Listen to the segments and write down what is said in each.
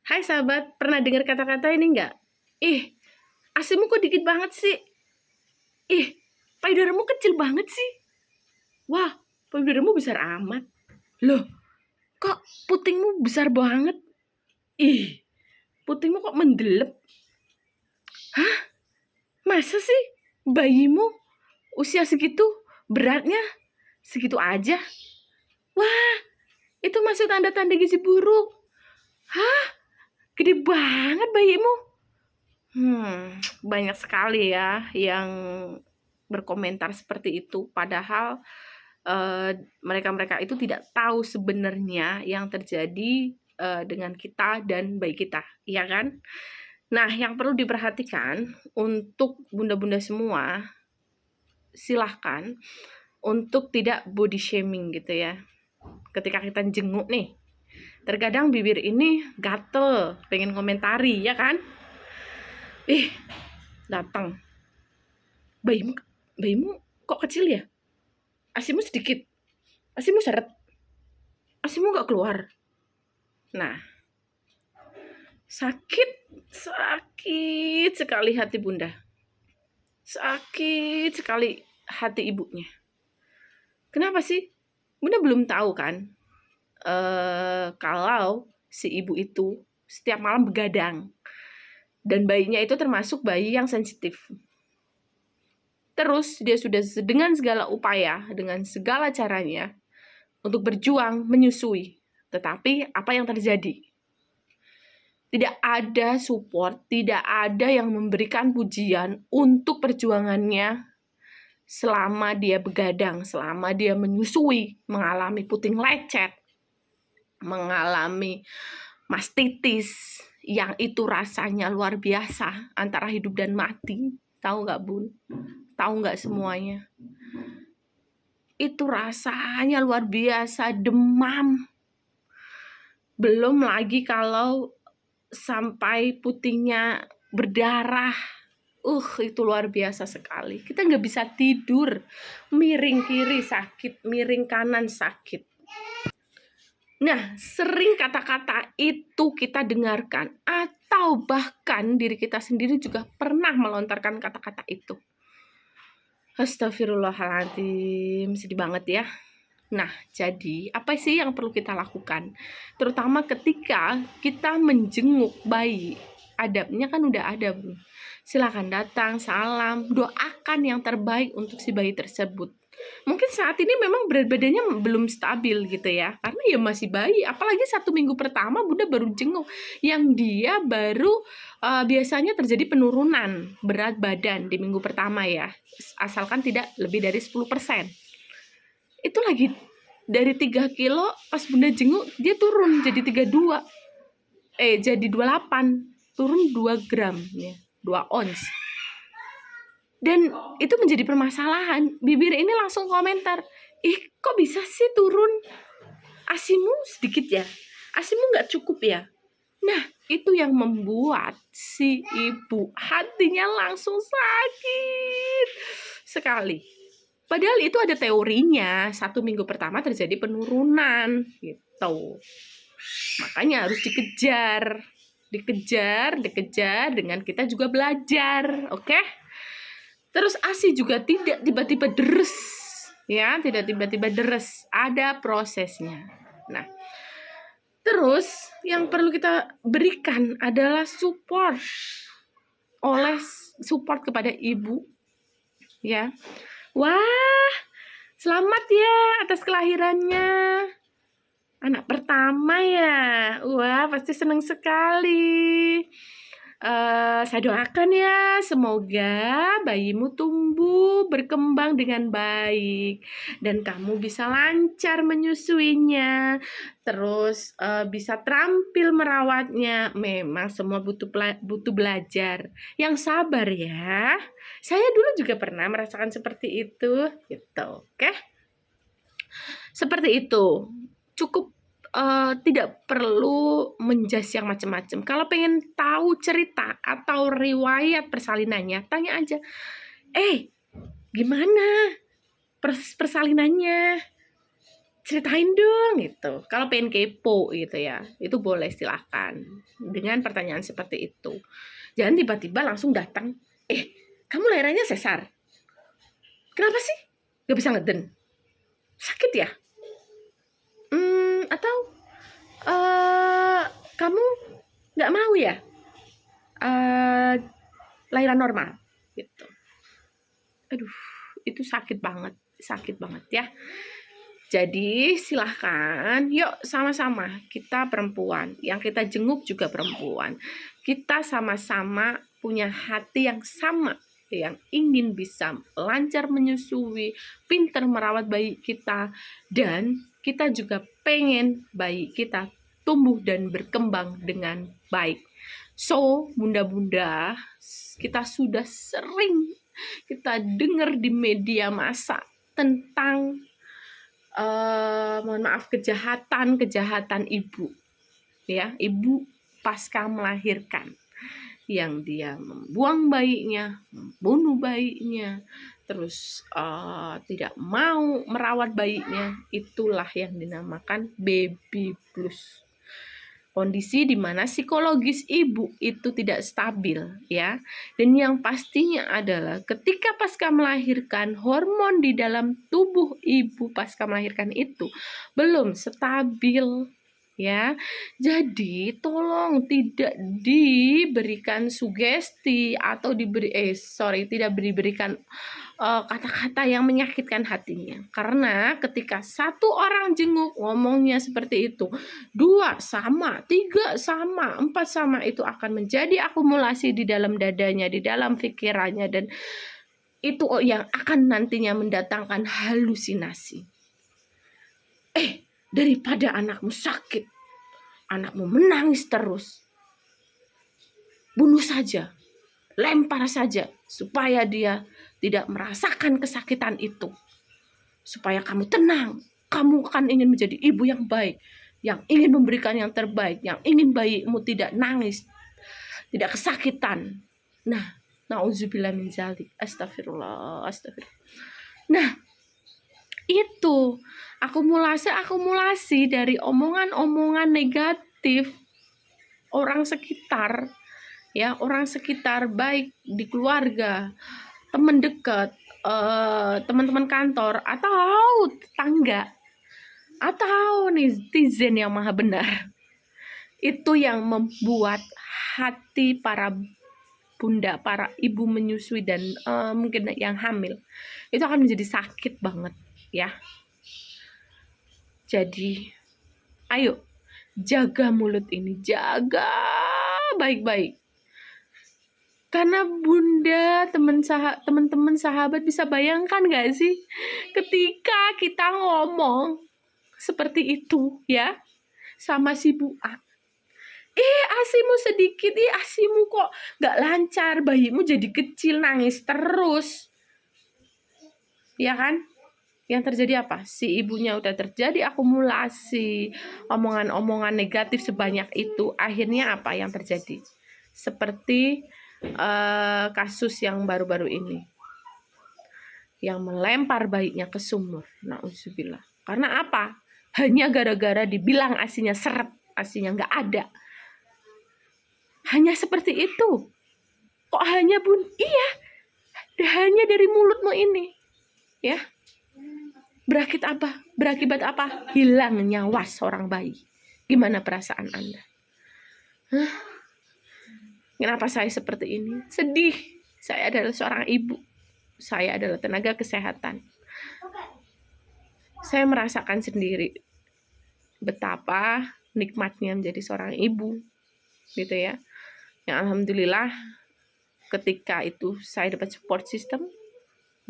Hai sahabat, pernah dengar kata-kata ini nggak? Ih, asimu kok dikit banget sih? Ih, payudaramu kecil banget sih? Wah, payudaramu besar amat. Loh, kok putingmu besar banget? Ih, putingmu kok mendelep? Hah? Masa sih bayimu usia segitu beratnya segitu aja? Wah, itu masih tanda-tanda gizi buruk. Hah? Gede banget bayimu. Banyak sekali ya yang berkomentar seperti itu, padahal mereka-mereka itu tidak tahu sebenarnya yang terjadi dengan kita dan bayi kita, iya kan? Nah, yang perlu diperhatikan untuk bunda-bunda semua, silahkan untuk tidak body shaming gitu ya. Ketika kita jenguk nih, terkadang bibir ini gatel, pengen komentari, ya kan? Datang, bayimu bayimu kok kecil ya? Asimu sedikit, asimu seret, asimu nggak keluar. Nah, sakit sekali hati bunda, sakit sekali hati ibunya. Kenapa sih? Bunda belum tahu kan kalau si ibu itu setiap malam begadang dan bayinya itu termasuk bayi yang sensitif. Terus dia sudah dengan segala upaya, dengan segala caranya untuk berjuang menyusui. Tetapi apa yang terjadi? Tidak ada support, tidak ada yang memberikan pujian untuk perjuangannya selama dia begadang, selama dia menyusui, mengalami puting lecet, mengalami mastitis, yang itu rasanya luar biasa, antara hidup dan mati. Tahu nggak, Bun? Tahu nggak semuanya? Itu rasanya luar biasa, demam. Belum lagi kalau sampai putingnya berdarah. Itu luar biasa sekali. Kita nggak bisa tidur. Miring kiri sakit, miring kanan sakit. Nah, sering kata-kata itu kita dengarkan. Atau bahkan diri kita sendiri juga pernah melontarkan kata-kata itu. Astagfirullahaladzim, sedih banget ya. Nah, jadi apa sih yang perlu kita lakukan? Terutama ketika kita menjenguk bayi. Adabnya kan udah ada, Bu. Silakan datang, salam, doakan yang terbaik untuk si bayi tersebut. Mungkin saat ini memang berat badannya belum stabil gitu ya, karena ya masih bayi. Apalagi 1 minggu pertama Bunda baru jenguk, yang dia baru biasanya terjadi penurunan berat badan di minggu pertama ya, asalkan tidak lebih dari 10%. Itu lagi dari 3 kilo, pas Bunda jenguk dia turun jadi 32, jadi 28, turun 2 gram ya, 2 ons. Dan itu menjadi permasalahan. Bibir ini langsung komentar, kok bisa sih turun? Asimu sedikit ya? Asimu nggak cukup ya? Nah, itu yang membuat si ibu hatinya langsung sakit sekali. Padahal itu ada teorinya, 1 minggu pertama terjadi penurunan gitu. Makanya harus dikejar dengan kita juga belajar, oke? Terus ASI juga tidak tiba-tiba deres, ya, tidak tiba-tiba deres, ada prosesnya. Nah, terus yang perlu kita berikan adalah support kepada ibu, ya. Wah, selamat ya atas kelahirannya. Anak pertama ya. Wah, pasti senang sekali. Saya doakan ya, semoga bayimu tumbuh berkembang dengan baik dan kamu bisa lancar menyusuinya, terus bisa terampil merawatnya. Memang semua butuh belajar, yang sabar ya. Saya dulu juga pernah merasakan seperti itu, gitu. Oke? Seperti itu. Cukup tidak perlu menjudge yang macam-macam. Kalau pengen tahu cerita atau riwayat persalinannya, tanya aja, gimana persalinannya? ceritain dong gitu. Kalau pengen kepo gitu ya, itu boleh, silahkan dengan pertanyaan seperti itu. Jangan tiba-tiba langsung datang, kamu lahirannya sesar, kenapa sih gak bisa ngeden, sakit ya? Atau kamu gak mau ya lahiran normal gitu. Aduh, itu sakit banget ya. Jadi silahkan, yuk sama-sama, kita perempuan, yang kita jenguk juga perempuan. Kita sama-sama punya hati yang sama, yang ingin bisa lancar menyusui, pintar merawat bayi kita, dan kita juga pengen bayi kita tumbuh dan berkembang dengan baik. So, bunda-bunda, kita sudah sering kita dengar di media massa tentang mohon maaf, kejahatan ibu, ya, ibu pasca melahirkan, yang dia membuang bayinya, membunuh bayinya, terus tidak mau merawat bayinya. Itulah yang dinamakan baby blues. Kondisi di mana psikologis ibu itu tidak stabil, ya. Dan yang pastinya adalah ketika pasca melahirkan, hormon di dalam tubuh ibu pasca melahirkan itu belum stabil, ya. Jadi tolong tidak diberikan sugesti atau tidak diberikan kata-kata yang menyakitkan hatinya. Karena ketika satu orang jenguk ngomongnya seperti itu, 2 sama, 3 sama, 4 sama, itu akan menjadi akumulasi di dalam dadanya, di dalam pikirannya, dan itu yang akan nantinya mendatangkan halusinasi. Daripada anakmu sakit, anakmu menangis terus, bunuh saja, lempar saja, supaya dia tidak merasakan kesakitan itu. Supaya kamu tenang, kamu akan ingin menjadi ibu yang baik, yang ingin memberikan yang terbaik, yang ingin bayimu tidak nangis, tidak kesakitan. Nah, na'udzubillah min dzalik. Astagfirullah. Nah, itu akumulasi dari omongan-omongan negatif orang sekitar, ya, orang sekitar, baik di keluarga, teman dekat, teman-teman kantor, atau tetangga, atau netizen yang maha benar. Itu yang membuat hati para bunda, para ibu menyusui, dan mungkin yang hamil, itu akan menjadi sakit banget, ya. Jadi ayo jaga mulut ini, jaga baik-baik. Karena bunda, teman-teman, sahabat, bisa bayangkan gak sih ketika kita ngomong seperti itu, ya, sama si Bu A, asimu sedikit, asimu kok gak lancar, bayimu jadi kecil, nangis terus, ya kan? Yang terjadi apa? Si ibunya udah terjadi akumulasi omongan-omongan negatif sebanyak itu. Akhirnya apa yang terjadi? Seperti kasus yang baru-baru ini, yang melempar bayinya ke sumur. Na'udzubillah. Karena apa? Hanya gara-gara dibilang asinya seret, asinya nggak ada. Hanya seperti itu. Kok hanya, Bun? Iya, hanya dari mulutmu ini, ya. Berakibat apa? Hilang nyawa seorang bayi. Gimana perasaan Anda? Kenapa saya seperti ini? Sedih. Saya adalah seorang ibu. Saya adalah tenaga kesehatan. Saya merasakan sendiri betapa nikmatnya menjadi seorang ibu, gitu ya. Yang alhamdulillah ketika itu saya dapat support system,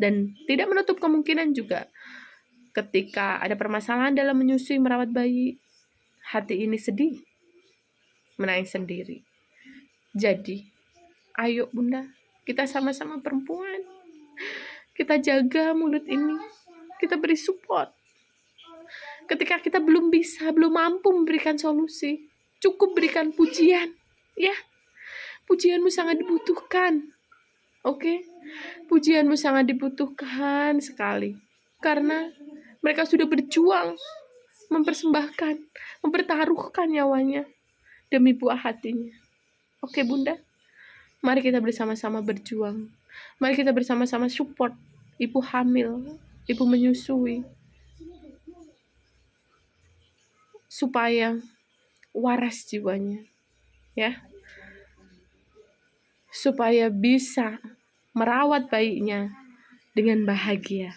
dan tidak menutup kemungkinan juga ketika ada permasalahan dalam menyusui, merawat bayi, hati ini sedih, menangis sendiri. Jadi, ayo bunda, kita sama-sama perempuan, kita jaga mulut ini, kita beri support. Ketika kita belum mampu memberikan solusi, cukup berikan pujian, ya. Pujianmu sangat dibutuhkan, oke? Pujianmu sangat dibutuhkan sekali, karena mereka sudah berjuang mempersembahkan, mempertaruhkan nyawanya demi buah hatinya. Oke Bunda, mari kita bersama-sama berjuang. Mari kita bersama-sama support ibu hamil, ibu menyusui, supaya waras jiwanya, ya, supaya bisa merawat bayinya dengan bahagia,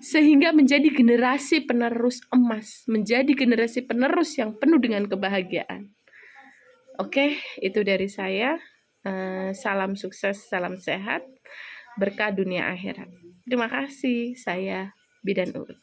sehingga menjadi generasi penerus emas, menjadi generasi penerus yang penuh dengan kebahagiaan. Oke, itu dari saya. Salam sukses, salam sehat, berkah dunia akhirat. Terima kasih, saya Bidan Uut.